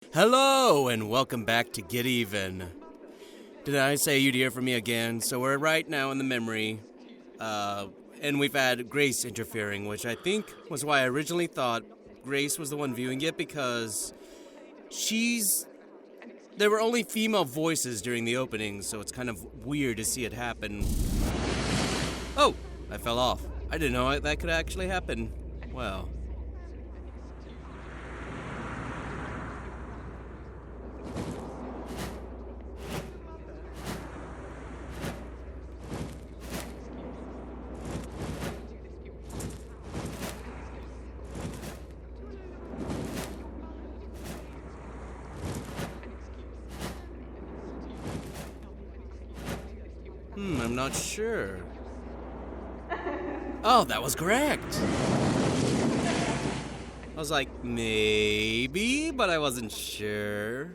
Hello, and welcome back to Get Even. Did I say you'd hear from me again? So we're right now in the memory, and we've had Grace interfering, which I think was why I originally thought Grace was the one viewing it, because there were only female voices during the opening, so it's kind of weird to see it happen. Oh, I fell off. I didn't know that could actually happen. Well... I'm not sure. Oh, that was correct. I was like, maybe, but I wasn't sure.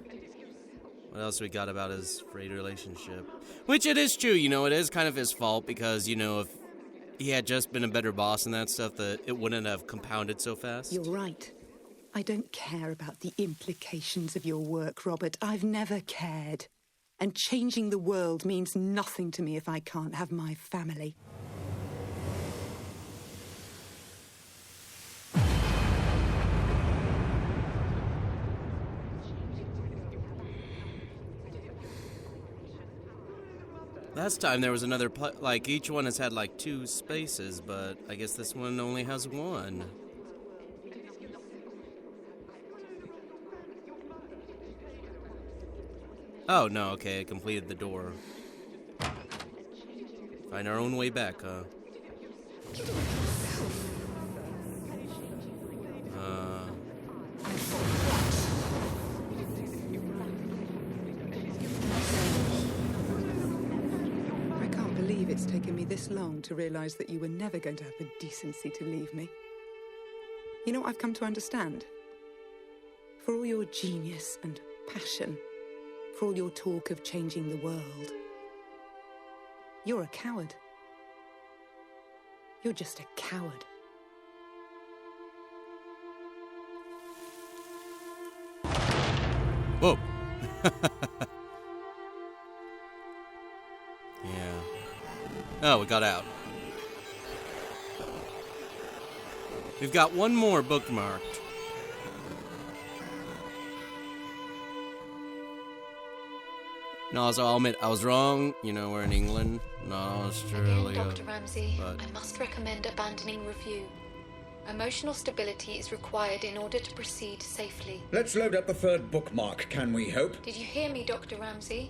What else we got about his frayed relationship? Which it is true, it is kind of his fault because, if he had just been a better boss and that stuff, that it wouldn't have compounded so fast. You're right. I don't care about the implications of your work, Robert. I've never cared. And changing the world means nothing to me if I can't have my family. Last time there was another, each one has had 2 spaces, but I guess this one only has 1. Oh, no, okay, I completed the door. Find our own way back, huh? I can't believe it's taken me this long to realize that you were never going to have the decency to leave me. You know what I've come to understand? For all your genius and passion, for all your talk of changing the world, you're a coward. You're just a coward. Whoa. Yeah. Oh, we got out. We've got one more bookmarked. No, so I'll admit, I was wrong. We're in England, not Australia. Again, Dr. Ramsey, but... I must recommend abandoning review. Emotional stability is required in order to proceed safely. Let's load up the 3rd bookmark, can we hope? Did you hear me, Dr. Ramsey?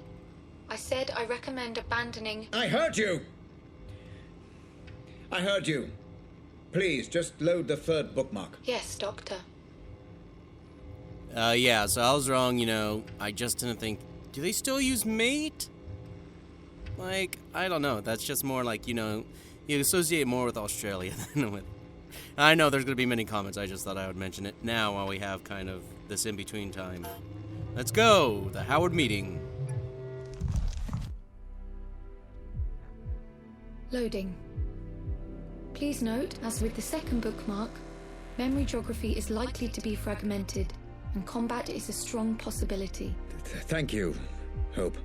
I said I recommend abandoning... I heard you! I heard you. Please, just load the 3rd bookmark. Yes, Doctor. Yeah, so I was wrong, I just didn't think... Do they still use mate? I don't know. That's just more you associate more with Australia than with... I know there's going to be many comments. I just thought I would mention it now while we have kind of this in-between time. Let's go! The Howard meeting. Loading. Please note, as with the 2nd bookmark, memory geography is likely to be fragmented, and combat is a strong possibility. Thank you, Hope.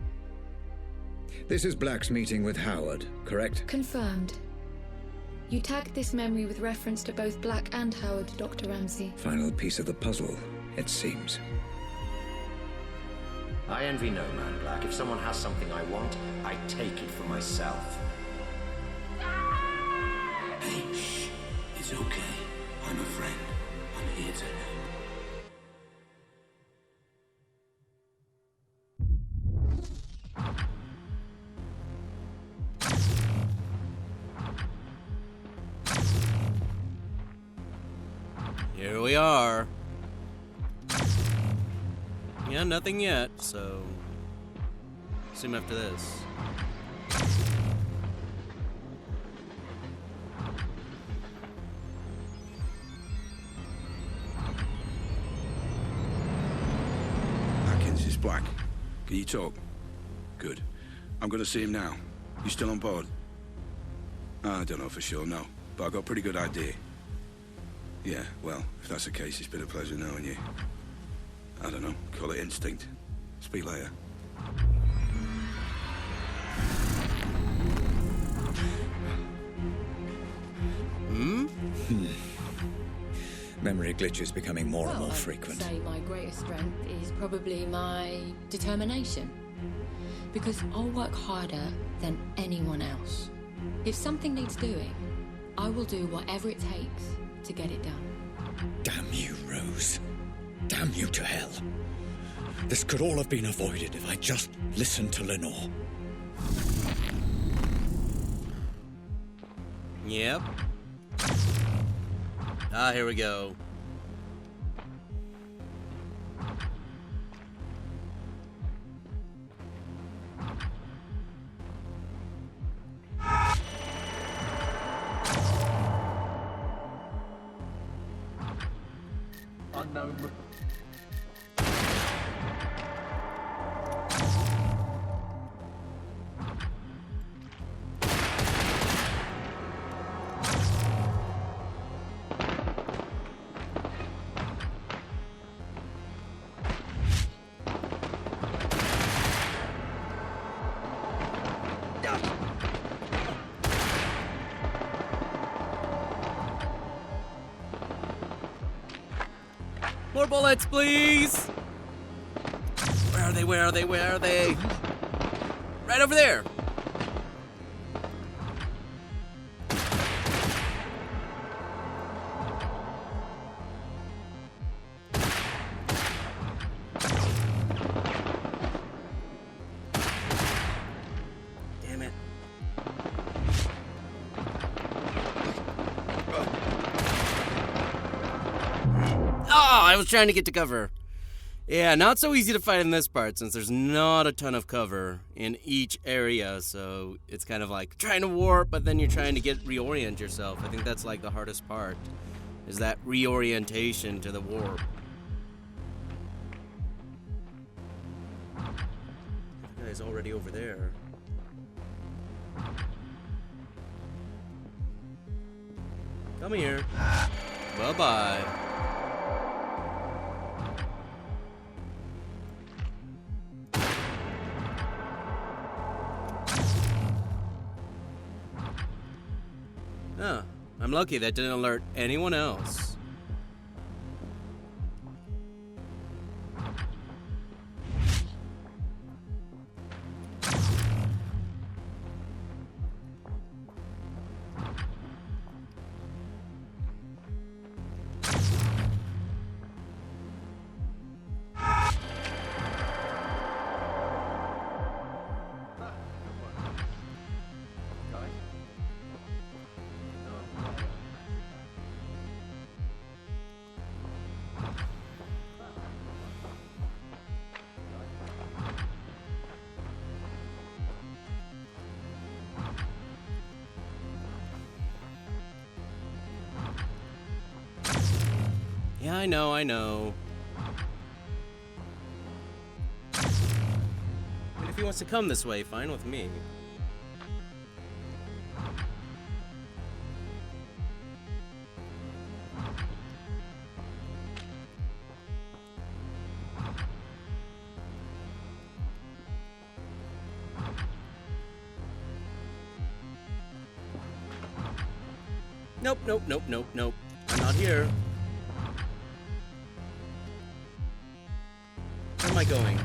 This is Black's meeting with Howard, correct? Confirmed. You tagged this memory with reference to both Black and Howard, Dr. Ramsey. Final piece of the puzzle, it seems. I envy no man, Black. If someone has something I want, I take it for myself. Hey, shh. It's okay. I'm a friend. I'm here to help. Here we are. Yeah, nothing yet, so... assume after this. Atkins is Black. Can you talk? Good. I'm gonna see him now. You still on board? I don't know for sure, no. But I've got a pretty good idea. Yeah, well, if that's the case, it's been a pleasure knowing you. I don't know, call it instinct. Speak later. Memory glitches becoming more and more I'd frequent. say my greatest strength is probably my determination. Because I'll work harder than anyone else. If something needs doing, I will do whatever it takes to get it done. Damn you, Rose. Damn you to hell. This could all have been avoided if I just listened to Lenore. Yep. Ah, here we go. Unknown. More bullets, please! Where are they? Where are they? Where are they? Right over there! Damn it. Oh, I was trying to get to cover. Yeah, not so easy to fight in this part since there's not a ton of cover in each area, so it's kind of like trying to warp, but then you're trying to reorient yourself. I think that's like the hardest part, is that reorientation to the warp. The guy's already over there. Come here. Bye-bye. Huh. I'm lucky that didn't alert anyone else. Yeah, I know. But if he wants to come this way, fine with me. Nope. I'm not here. Where am I going?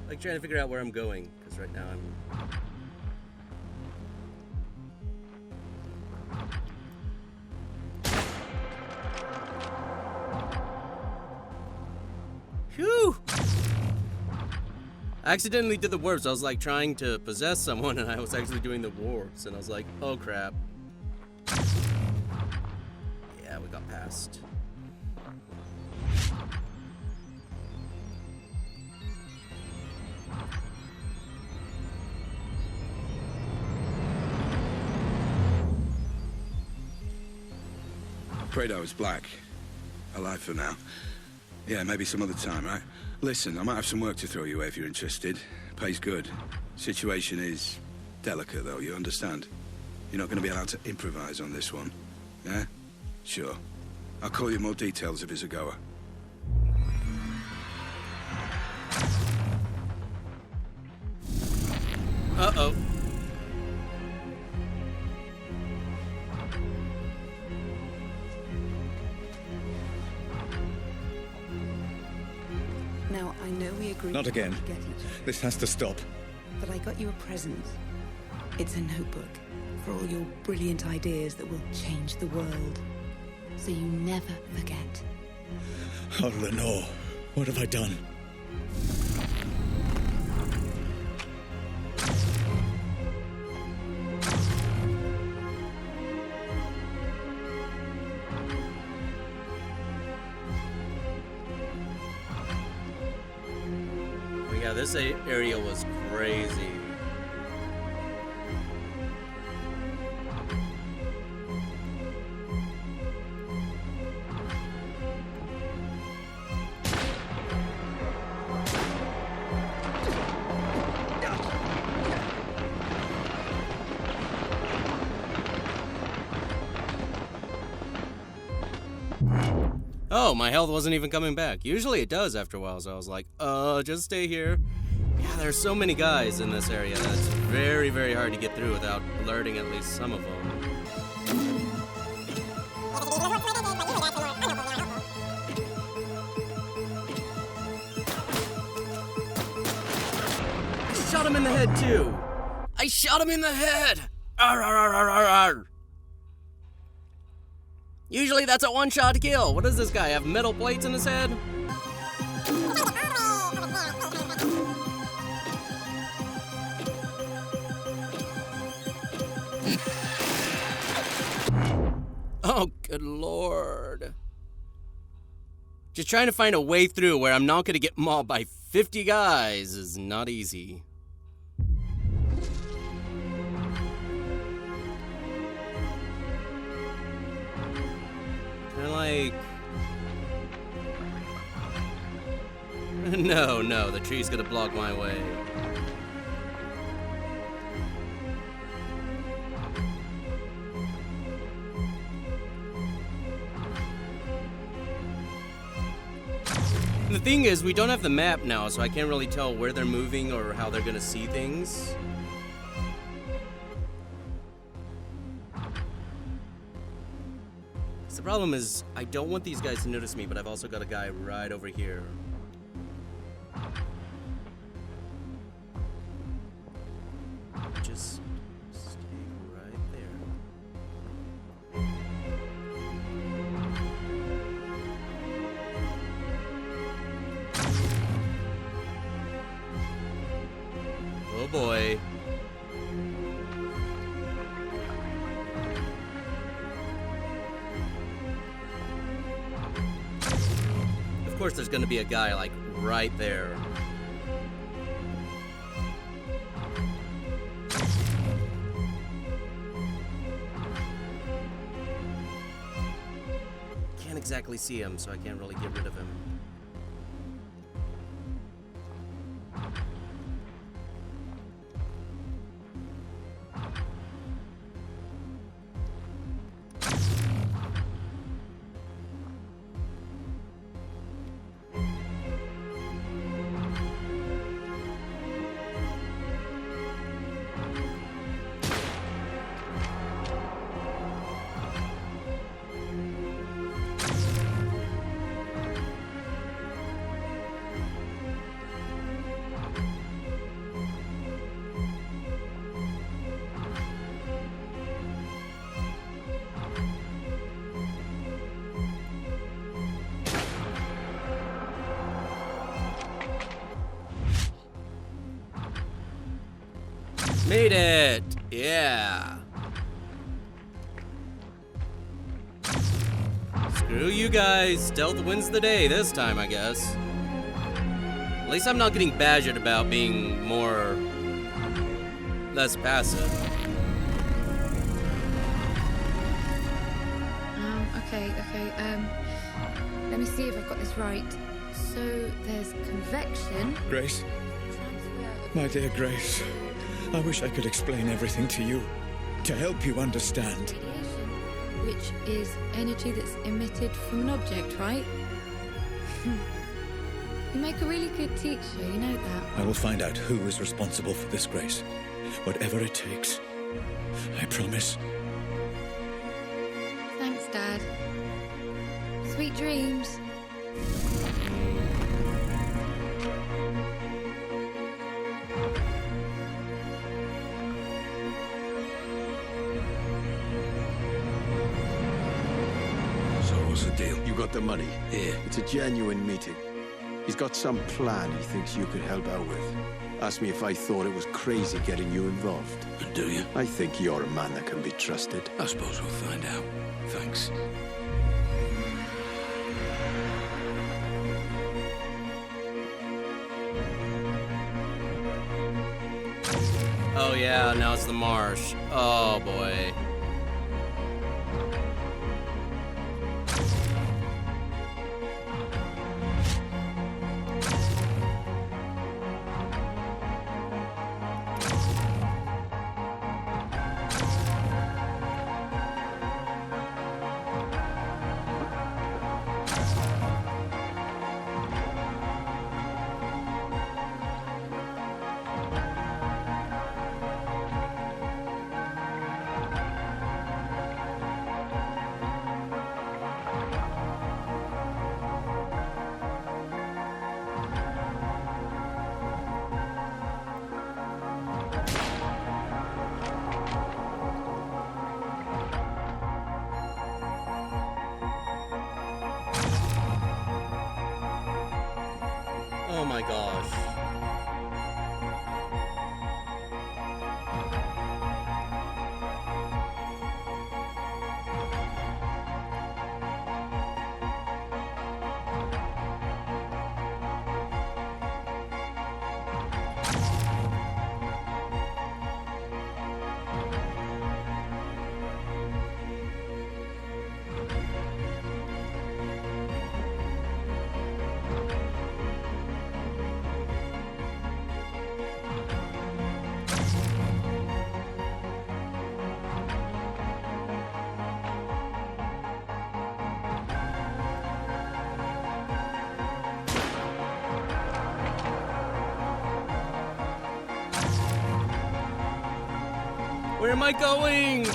Like trying to figure out where I'm going, because right now I'm... Phew! I accidentally did the warps. I was like trying to possess someone and I was actually doing the warps and I was like, oh crap. Yeah, we got past. Prayed I was black. Alive for now. Yeah, maybe some other time, right? Listen, I might have some work to throw you if you're interested. Pays good. Situation is delicate, though, you understand? You're not going to be allowed to improvise on this one. Yeah? Sure. I'll call you more details if it's a goer. Uh-oh. Now, I know we agreed Not again. to get each other, This has to stop. but I got you a present. It's a notebook for all your brilliant ideas that will change the world. So you never forget. Oh, Lenore, what have I done? Oh, yeah, this area was crazy. Oh, my health wasn't even coming back. Usually it does after a while, so I was like, just stay here. Yeah, there's so many guys in this area that it's very, very hard to get through without alerting at least some of them. I shot him in the head, too! I shot him in the head! Arr, arr, arr, arr, arr, arr. Usually that's a one-shot kill. What does this guy have? Metal plates in his head? Oh, good lord. Just trying to find a way through where I'm not going to get mauled by 50 guys is not easy. Like... No, the tree's gonna block my way. The thing is, we don't have the map now, so I can't really tell where they're moving or how they're gonna see things. The problem is, I don't want these guys to notice me, but I've also got a guy right over here. Just stay right there. Oh boy. Of course there's gonna be a guy like right there. Can't exactly see him, so I can't really get rid of him. Made it! Yeah! Screw you guys. Stealth wins the day this time, I guess. At least I'm not getting badgered about being less passive. Okay. Let me see if I've got this right. So there's convection. Grace, my dear Grace, I wish I could explain everything to you, to help you understand. Radiation, which is energy that's emitted from an object, right? You make a really good teacher, you know that. I will find out who is responsible for this, Grace. Whatever it takes. I promise. Thanks, Dad. Sweet dreams. So what's the deal? You got the money? Here. It's a genuine meeting. He's got some plan he thinks you could help out with. Asked me if I thought it was crazy getting you involved. Do you? I think you're a man that can be trusted. I suppose we'll find out. Thanks. Oh yeah, now it's the marsh. Oh boy. Oh my gosh. Where am I going?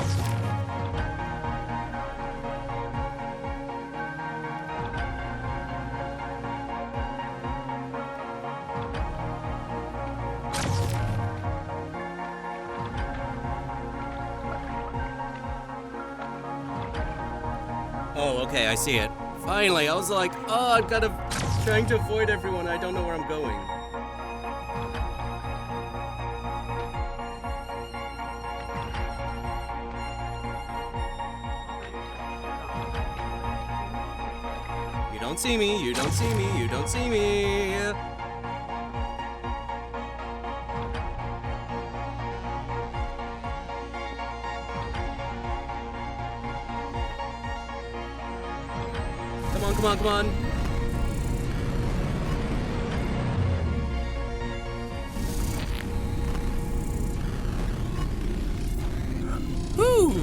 Oh, okay, I see it. Finally, I was like, oh, I'm kind of trying to avoid everyone. I don't know where I'm going. You don't see me, you don't see me, you don't see me. Come on, come on, come on. Whew!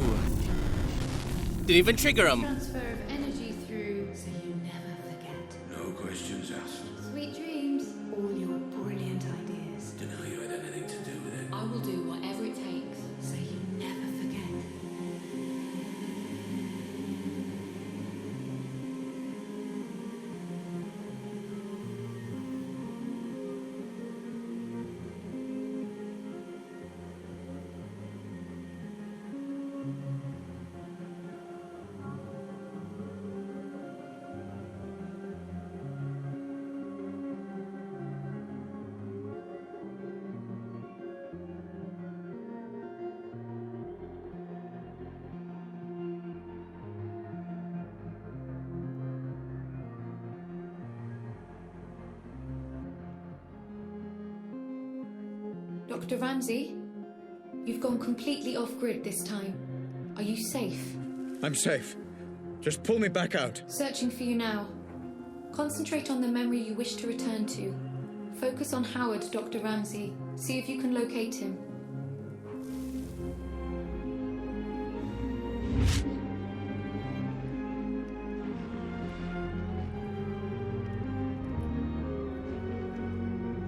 Didn't even trigger him. Transfer of energy through so you never forget. No questions asked. Sweet dreams. All your brilliant ideas, Deny you had anything to do with it. I will do whatever it takes. so you never forget. Dr. Ramsey, you've gone completely off-grid this time. Are you safe? I'm safe. Just pull me back out. Searching for you now. Concentrate on the memory you wish to return to. Focus on Howard, Dr. Ramsey. See if you can locate him.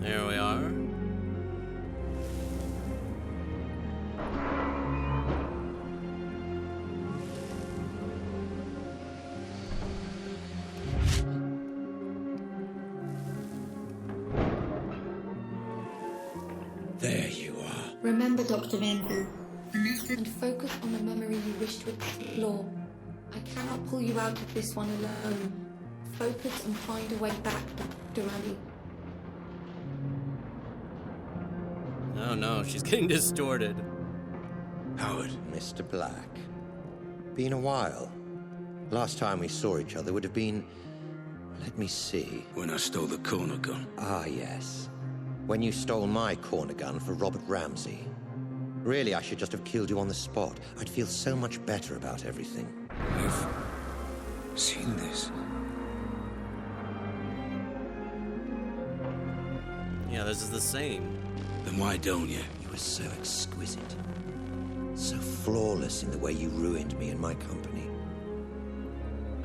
There we are. There you are. Remember, Dr. Ramsey, and focus on the memory you wish to explore. I cannot pull you out of this one alone. Focus and find a way back, Dr. Ramsey. Oh no, she's getting distorted. Howard. Mr. Black. Been a while. Last time we saw each other would have been... Let me see. When I stole the corner gun. Ah, yes. When you stole my corner gun for Robert Ramsey. Really, I should just have killed you on the spot. I'd feel so much better about everything. I've seen this. Yeah, this is the same. Then why don't you? You were so exquisite. So flawless in the way you ruined me and my company.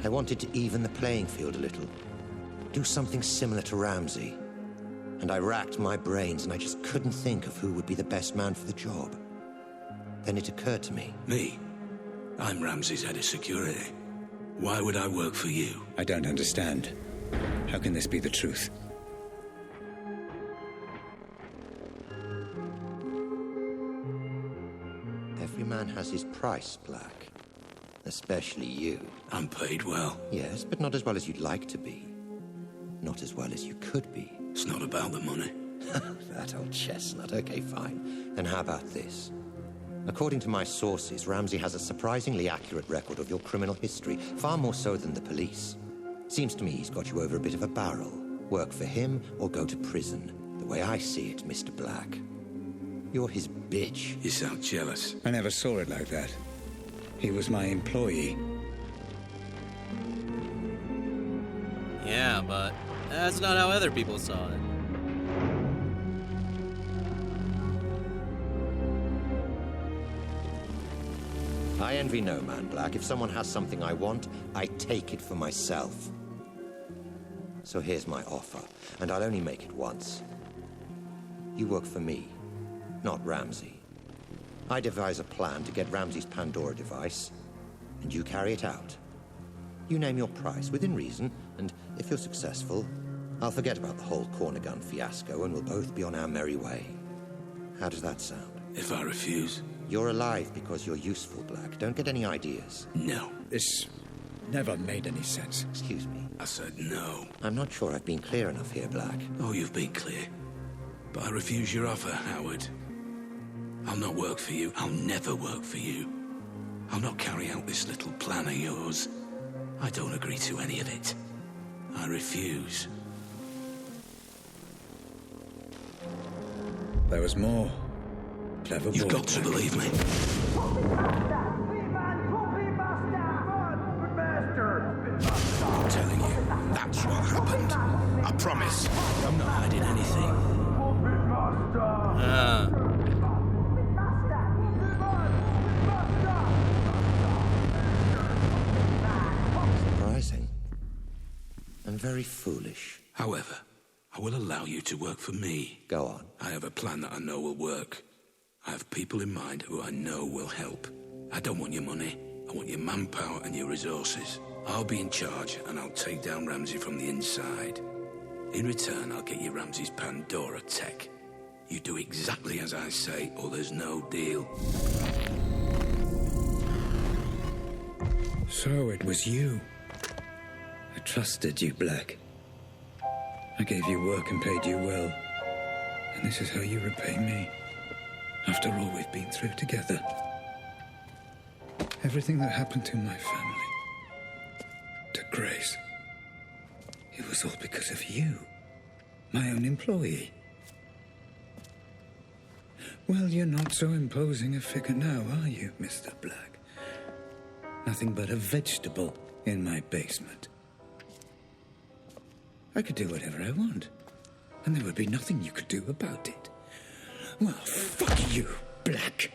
I wanted to even the playing field a little. Do something similar to Ramsey. And I racked my brains and I just couldn't think of who would be the best man for the job. Then it occurred to me. Me? I'm Ramsey's head of security. Why would I work for you? I don't understand. How can this be the truth? Every man has his price, Black. Especially you. I'm paid well. Yes, but not as well as you'd like to be. Not as well as you could be. It's not about the money. That old chestnut. Okay, fine. Then how about this? According to my sources, Ramsey has a surprisingly accurate record of your criminal history, far more so than the police. Seems to me he's got you over a bit of a barrel. Work for him or go to prison. The way I see it, Mr. Black. You're his bitch. You sound jealous. I never saw it like that. He was my employee. Yeah, but that's not how other people saw it. I envy no man, Black. If someone has something I want, I take it for myself. So here's my offer, and I'll only make it once. You work for me, not Ramsey. I devise a plan to get Ramsey's Pandora device, and you carry it out. You name your price, within reason, and if you're successful, I'll forget about the whole corner gun fiasco, and we'll both be on our merry way. How does that sound? If I refuse? You're alive because you're useful, Black. Don't get any ideas. No. This never made any sense. Excuse me. I said no. I'm not sure I've been clear enough here, Black. Oh, you've been clear. But I refuse your offer, Howard. I'll not work for you. I'll never work for you. I'll not carry out this little plan of yours. I don't agree to any of it. I refuse. There was more. Clever You've boy, got to Black. believe me. I'm telling you, that's what happened. I promise. I'm not hiding anything. Surprising. And very foolish. However, I will allow you to work for me. Go on. I have a plan that I know will work. I have people in mind who I know will help. I don't want your money. I want your manpower and your resources. I'll be in charge and I'll take down Ramsey from the inside. In return, I'll get you Ramsey's Pandora tech. You do exactly as I say or there's no deal. So it was you. I trusted you, Black. I gave you work and paid you well. And this is how you repay me. After all we've been through together. Everything that happened to my family. To Grace. It was all because of you. My own employee. Well, you're not so imposing a figure now, are you, Mr. Black? Nothing but a vegetable in my basement. I could do whatever I want. And there would be nothing you could do about it. Well, fuck you, Black.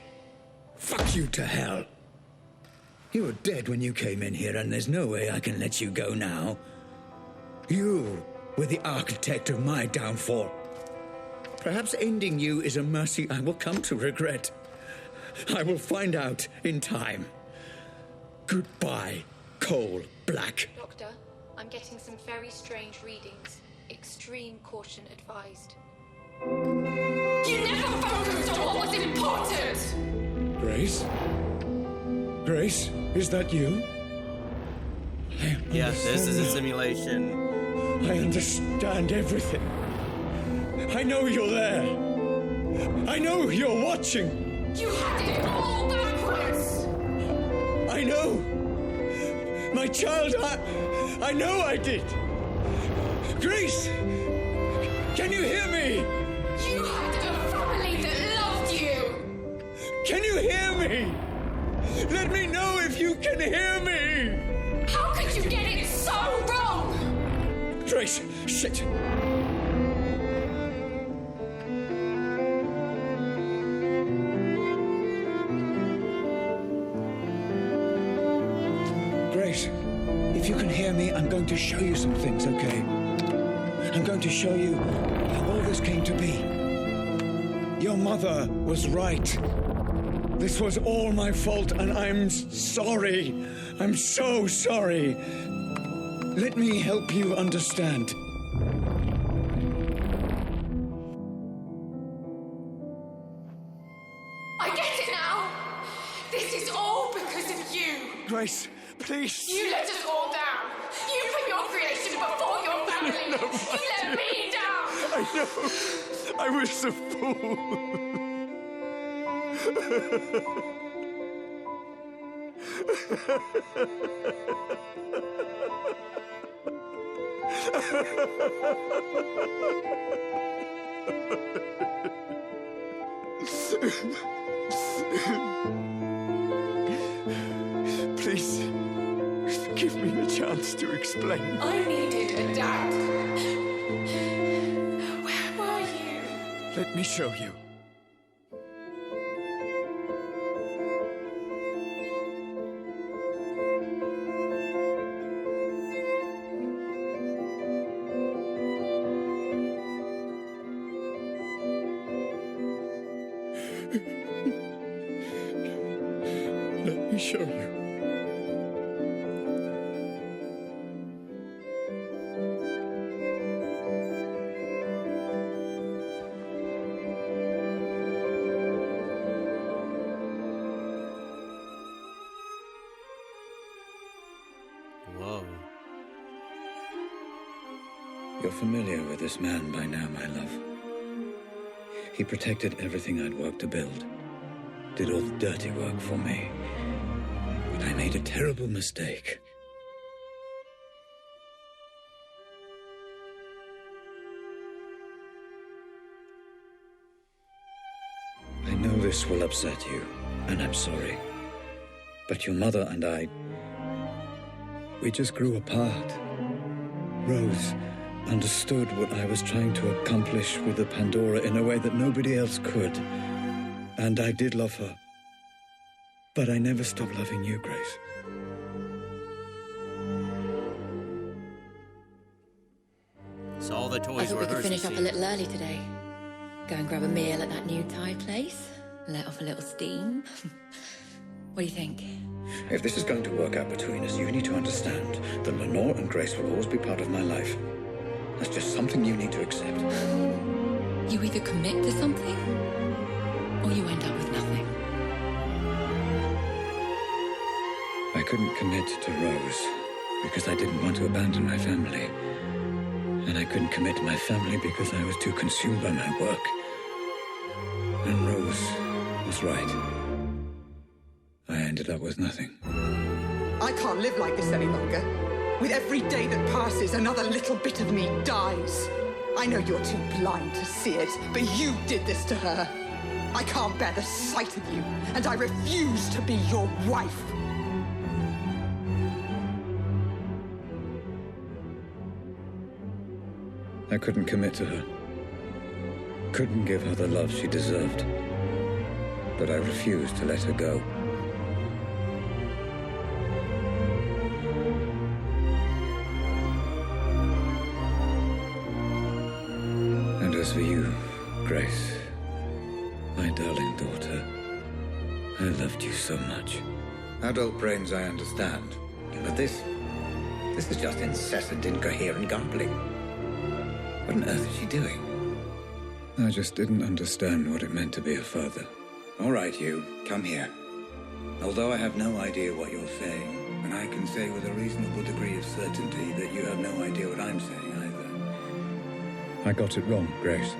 Fuck you to hell. You were dead when you came in here, and there's no way I can let you go now. You were the architect of my downfall. Perhaps ending you is a mercy I will come to regret. I will find out in time. Goodbye, Cole Black. Doctor, I'm getting some very strange readings. Extreme caution advised. You never focused on what was important! Grace? Grace, is that you? Yeah, this is a simulation. I understand everything. I know you're there. I know you're watching. You had it all backwards! I know. My child, I know I did. Grace, can you hear me? You had a family that loved you! Can you hear me? Let me know if you can hear me. How could you get it so wrong? Grace, shit. Grace, if you can hear me, I'm going to show you some things, okay? I'm going to show you how all this came to be. Your mother was right. This was all my fault, and I'm sorry. I'm so sorry. Let me help you understand. I get it now! This is all because of you! Grace, please. You let us all down! You put your creation before your family! You let me down! I know. I was a fool. Please, give me a chance to explain. I needed a dad. Where were you? Let me show you. Let me show you. Whoa. You're familiar with this man by now, my love. He protected everything I'd worked to build. Did all the dirty work for me. But I made a terrible mistake. I know this will upset you, and I'm sorry. But your mother and I, we just grew apart. Rose understood what I was trying to accomplish with the Pandora in a way that nobody else could. And I did love her. But I never stopped loving you, Grace. So all the I toys thought were we could hers. finish you up a see. little early today. Go and grab a meal at that new Thai place. Let off a little steam. What do you think? If this is going to work out between us, you need to understand that Lenore and Grace will always be part of my life. That's just something you need to accept. You either commit to something, or you end up with nothing. I couldn't commit to Rose because I didn't want to abandon my family. And I couldn't commit to my family because I was too consumed by my work. And Rose was right. I ended up with nothing. I can't live like this any longer. With every day that passes, another little bit of me dies. I know you're too blind to see it, but you did this to her. I can't bear the sight of you, and I refuse to be your wife. I couldn't commit to her. Couldn't give her the love she deserved. But I refused to let her go. And as for you, Grace, my darling daughter, I loved you so much. Adult brains, I understand. But this is just incessant, incoherent gambling. What on earth is she doing? I just didn't understand what it meant to be a father. All right, you, come here. Although I have no idea what you're saying, and I can say with a reasonable degree of certainty that you have no idea what I'm saying either. I got it wrong, Grace.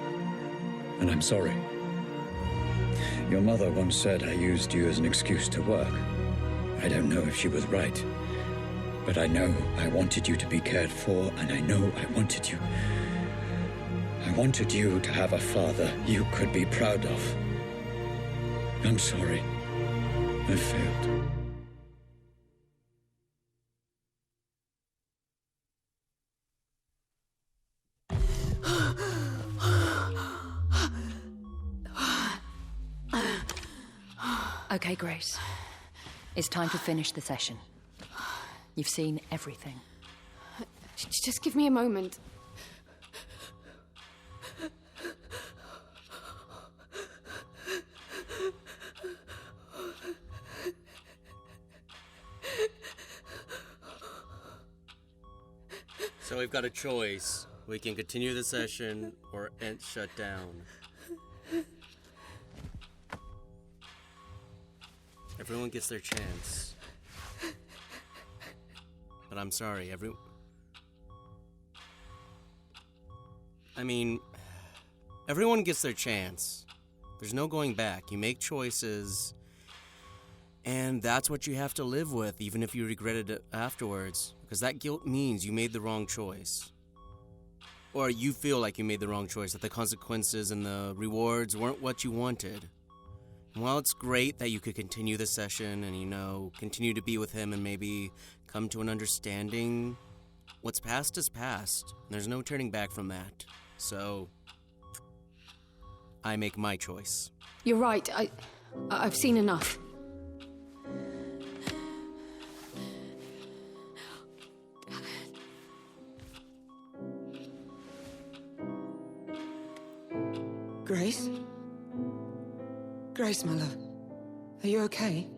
And I'm sorry. Your mother once said I used you as an excuse to work. I don't know if she was right. But I know I wanted you to be cared for, and I know I wanted you. I wanted you to have a father you could be proud of. I'm sorry. I failed. Okay, Grace. It's time to finish the session. You've seen everything. Just give me a moment. So we've got a choice. We can continue the session or shut down. Everyone gets their chance. But I'm sorry, everyone gets their chance. There's no going back. You make choices, and that's what you have to live with, even if you regretted it afterwards. Because that guilt means you made the wrong choice. Or you feel like you made the wrong choice, that the consequences and the rewards weren't what you wanted. And while it's great that you could continue the session and, continue to be with him and maybe come to an understanding, what's past is past. There's no turning back from that. So, I make my choice. You're right. I've seen enough. Grace? Grace, my love. Are you okay?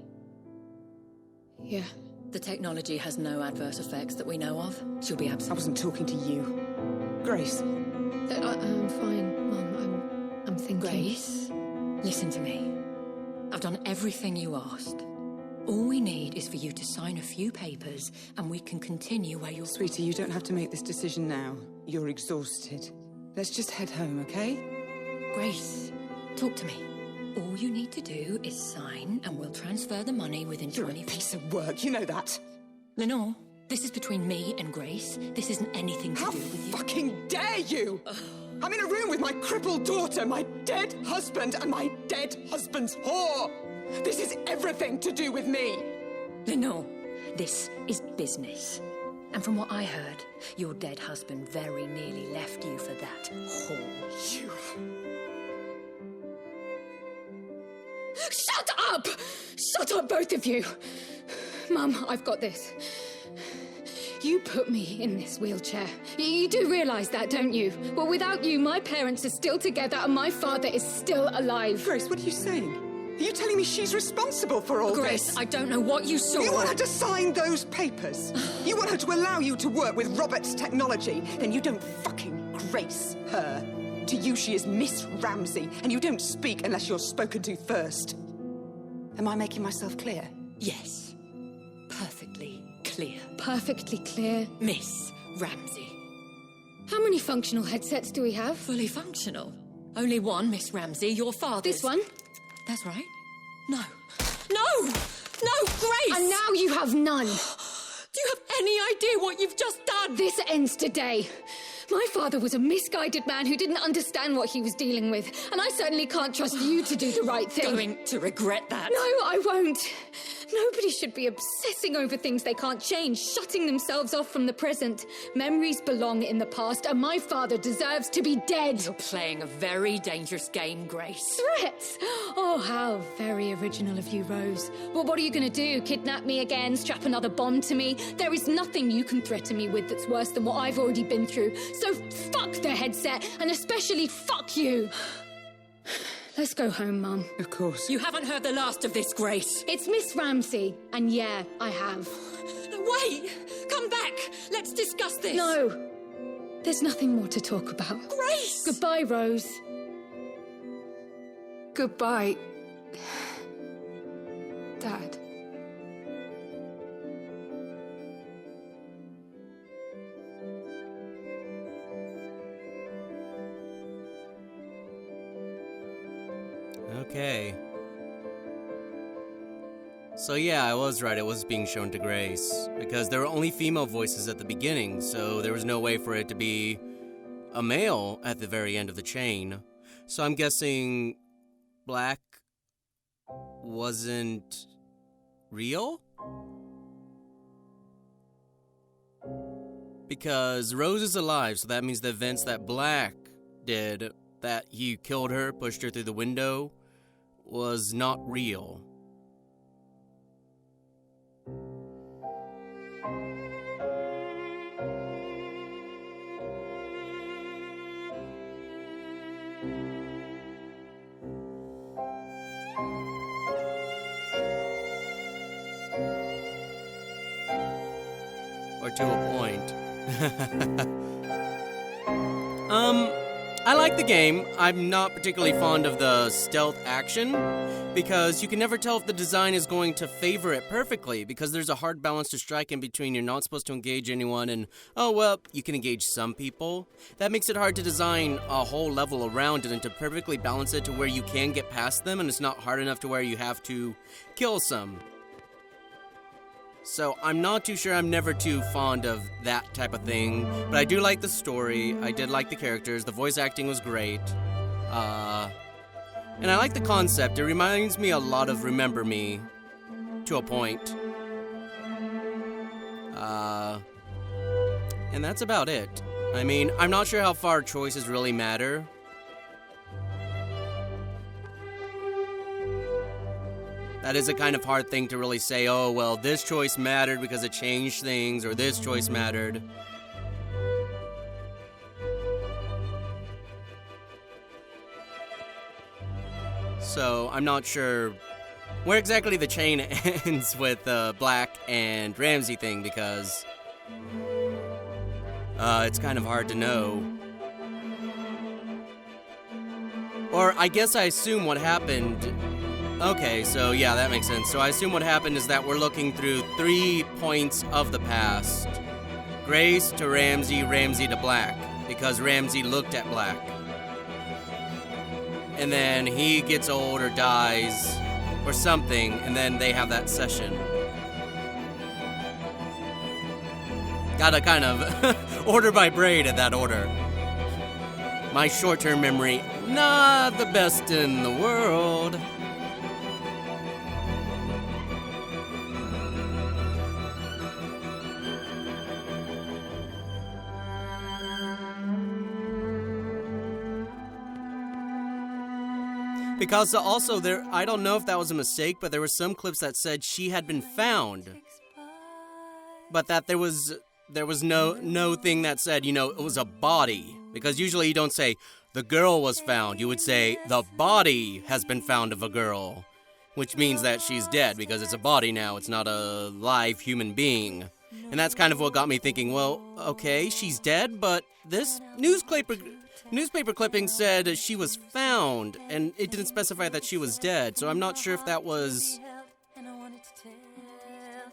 Yeah. The technology has no adverse effects that we know of. She'll be I absent. wasn't talking to you. Grace. I'm fine, Mum. I'm thinking. Grace, listen to me. I've done everything you asked. All we need is for you to sign a few papers and we can continue where you're... Sweetie, you don't have to make this decision now. You're exhausted. Let's just head home, okay? Grace, talk to me. All you need to do is sign and we'll transfer the money within You're 20... a piece of work, you know that. Lenore, this is between me and Grace. This isn't anything to How do with you. fucking dare you! I'm in a room with my crippled daughter, my dead husband, and my dead husband's whore! This is everything to do with me! Lenore, this is business. And from what I heard, your dead husband very nearly left you for that whore. You... Shut up! Shut up, both of you! Mum, I've got this. You put me in this wheelchair. You do realise that, don't you? Well, without you, my parents are still together and my father is still alive. Grace, what are you saying? Are you telling me she's responsible for all Grace, this? I don't know what you saw. You want her to sign those papers? You want her to allow you to work with Robert's technology? Then you don't fucking grace her. To you, she is Miss Ramsey, and you don't speak unless you're spoken to first. Am I making myself clear? Yes. Perfectly clear. Perfectly clear. Miss Ramsey. How many functional headsets do we have? Fully functional. Only one, Miss Ramsey, your father's. This one? That's right. No. No! No, Grace! And now you have none. Do you have any idea what you've just done? This ends today. My father was a misguided man who didn't understand what he was dealing with, and I certainly can't trust you to do the right thing. Going to regret that. No, I won't. Nobody should be obsessing over things they can't change, shutting themselves off from the present. Memories belong in the past, and my father deserves to be dead. You're playing a very dangerous game, Grace. Threats? Oh, how very original of you, Rose. Well, what are you going to do? Kidnap me again? Strap another bomb to me? There is nothing you can threaten me with that's worse than what I've already been through. So fuck the headset, and especially fuck you. Let's go home, Mum. Of course. You haven't heard the last of this, Grace. It's Miss Ramsey, and yeah, I have. Wait! Come back! Let's discuss this! No! There's nothing more to talk about. Grace! Goodbye, Rose. Goodbye, Dad. Okay. So yeah, I was right, it was being shown to Grace. Because there were only female voices at the beginning, so there was no way for it to be a male at the very end of the chain. So I'm guessing Black wasn't real? Because Rose is alive, so that means the events that Black did, that he killed her, pushed her through the window, was not real. Or to a point. I like the game. I'm not particularly fond of the stealth action, because you can never tell if the design is going to favor it perfectly, because there's a hard balance to strike in between you're not supposed to engage anyone and, oh well, you can engage some people. That makes it hard to design a whole level around it and to perfectly balance it to where you can get past them and it's not hard enough to where you have to kill some. So I'm not too sure, I'm never too fond of that type of thing, but I do like the story, I did like the characters, the voice acting was great, and I like the concept. It reminds me a lot of Remember Me, to a point. And that's about it. I mean, I'm not sure how far choices really matter. That is a kind of hard thing to really say, oh, well, this choice mattered because it changed things, or this choice mattered. So, I'm not sure where exactly the chain ends with the Black and Ramsey thing, because it's kind of hard to know. Or, I guess I assume what happened... Okay, so yeah, that makes sense. So I assume what happened is that we're looking through 3 points of the past. Grace to Ramsey, Ramsey to Black, because Ramsey looked at Black. And then he gets old or dies, or something, and then they have that session. Gotta kind of order by braid in that order. My short-term memory, not the best in the world. Because also there, I don't know if that was a mistake, but there were some clips that said she had been found. But that there was no thing that said, you know, it was a body. Because usually you don't say, the girl was found. You would say, the body has been found of a girl. Which means that she's dead, because it's a body now, it's not a live human being. And that's kind of what got me thinking, well, okay, she's dead, but this newspaper clipping said she was found, and it didn't specify that she was dead, so I'm not sure if that was...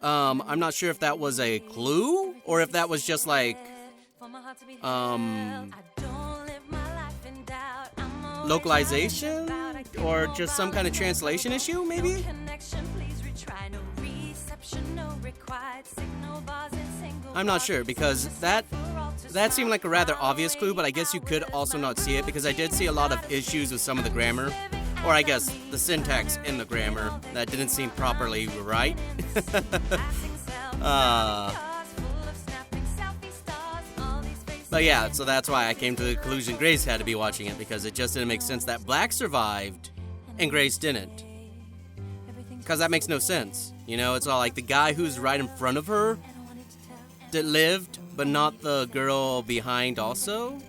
I'm not sure if that was a clue, or if that was just like... localization? Or just some kind of translation issue, maybe? I'm not sure, because that seemed like a rather obvious clue, but I guess you could also not see it, because I did see a lot of issues with some of the grammar. Or I guess the syntax in the grammar that didn't seem properly right. But yeah, so that's why I came to the conclusion Grace had to be watching it, because it just didn't make sense that Black survived and Grace didn't. Because that makes no sense. You know, it's all like the guy who's right in front of her that lived, but not the girl behind also.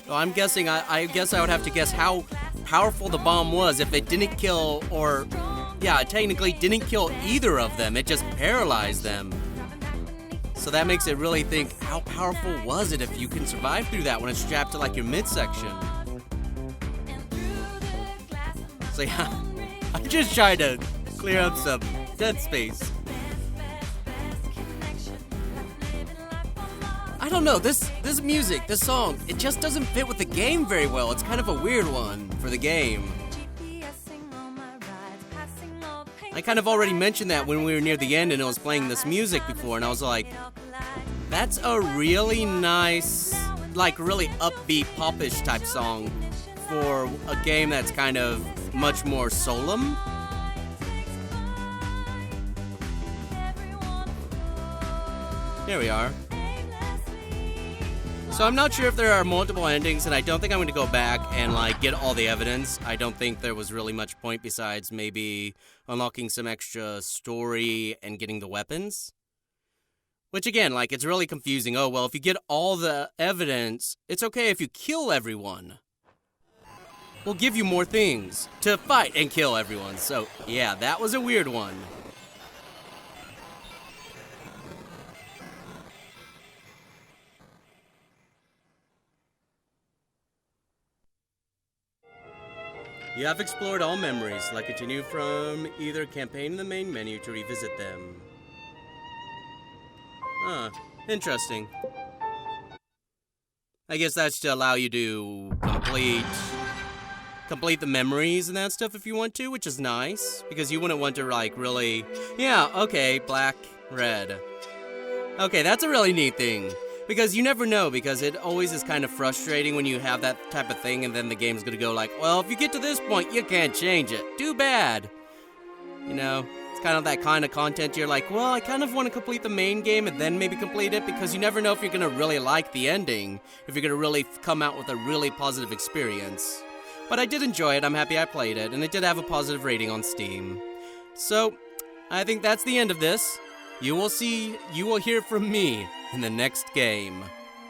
So I'm guessing, I guess I would have to guess how powerful the bomb was if it didn't kill, or, yeah, it technically didn't kill either of them. It just paralyzed them. So that makes it really think, how powerful was it if you can survive through that when it's strapped to like your midsection? So yeah, I'm just trying to clear up some dead space. I don't know, this music, this song, it just doesn't fit with the game very well. It's kind of a weird one for the game. I kind of already mentioned that when we were near the end and it was playing this music before, and I was like, that's a really nice, like really upbeat, popish type song for a game that's kind of much more solemn. Here we are. So I'm not sure if there are multiple endings, and I don't think I'm going to go back and like get all the evidence. I don't think there was really much point besides maybe unlocking some extra story and getting the weapons. Which again, like, it's really confusing. Oh, well, if you get all the evidence, it's okay if you kill everyone. We'll give you more things to fight and kill everyone. So yeah, that was a weird one. You have explored all memories. Like, continue from either campaign in the main menu to revisit them. Huh, interesting. I guess that's to allow you to complete the memories and that stuff if you want to, which is nice, because you wouldn't want to, like, really... Yeah, okay, black, red. Okay, that's a really neat thing. Because you never know, because it always is kind of frustrating when you have that type of thing and then the game's gonna go like, well, if you get to this point, you can't change it. Too bad. You know, it's kind of that kind of content you're like, well, I kind of want to complete the main game and then maybe complete it, because you never know if you're gonna really like the ending, if you're gonna really come out with a really positive experience. But I did enjoy it, I'm happy I played it, and it did have a positive rating on Steam. So, I think that's the end of this. You will hear from me in the next game.